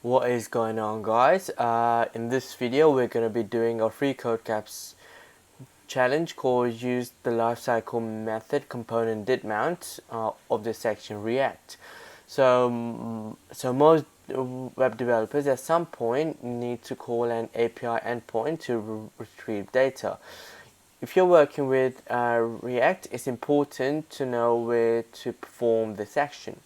What is going on, guys? In this video we're going to be doing a free code caps challenge called use the lifecycle method component did mount of this section React. So most web developers at some point need to call an API endpoint to retrieve data. If you're working with React, it's important to know where to perform this action.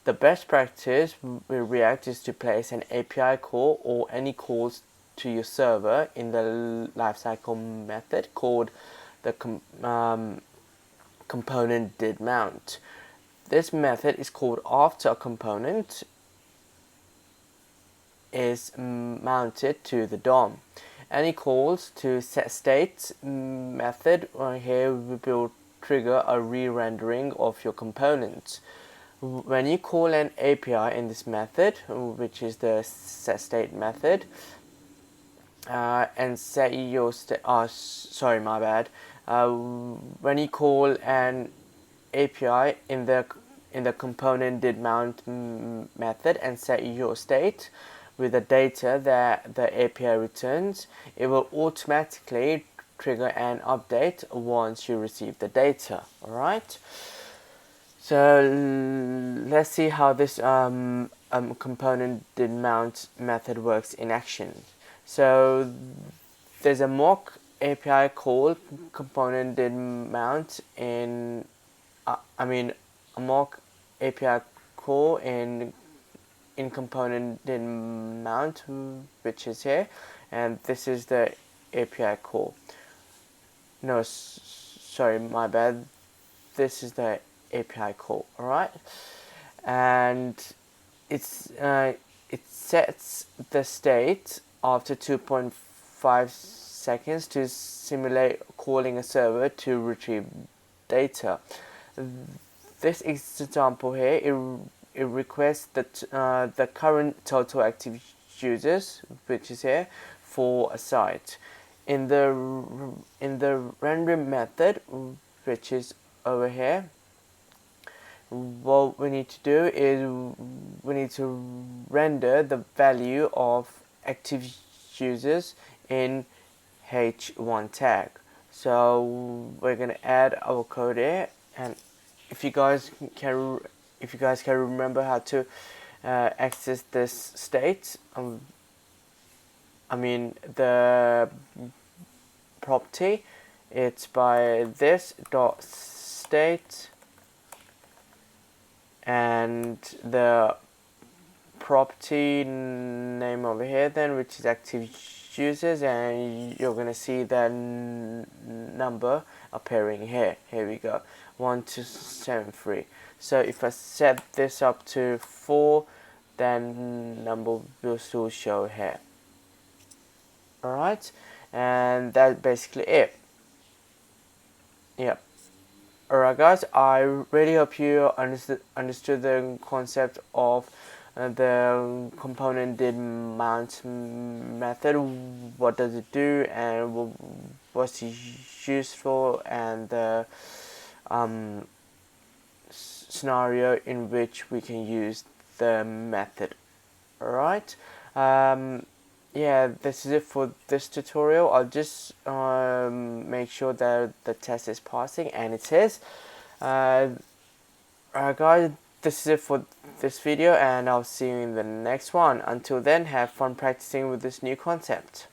The best practice with React is to place an API call or any calls to your server in the lifecycle method called the componentDidMount. This method is called after a component is mounted to the DOM. Any calls to setState method here will trigger a re-rendering of your component. When you call an API in this method, which is the setState method, and set your state, when you call an API in the componentDidMount method and set your state with the data that the API returns, it will automatically trigger an update once you receive the data. All right. So let's see how this componentDidMount method works in action. So there's a mock API called componentDidMount in a mock API call in componentDidMount, which is here, and this is the API call. No, sorry, my bad. This is the API call. All right, and it sets the state after 2.5 seconds to simulate calling a server to retrieve data. This example here, it requests that the current total active users, which is here, for a site. In the render method, which is over here, what we need to do is we need to render the value of active users in h1 tag. So we're gonna add our code here, and if you guys can remember how to access this state, the property, it's by this dot state and the property name over here then, which is active users, and you're gonna see the number appearing here. Here we go, 1273. So if I set this up to 4, then number will still show here. Alright, and that's basically it. Yep. Alright guys, I really hope you understood the concept of the componentDidMount method. What does it do and what's it used for, and the scenario in which we can use the method. Alright, yeah, this is it for this tutorial. I'll just make sure that the test is passing, and it says. Alright guys, this is it for this video, and I'll see you in the next one. Until then, have fun practicing with this new concept.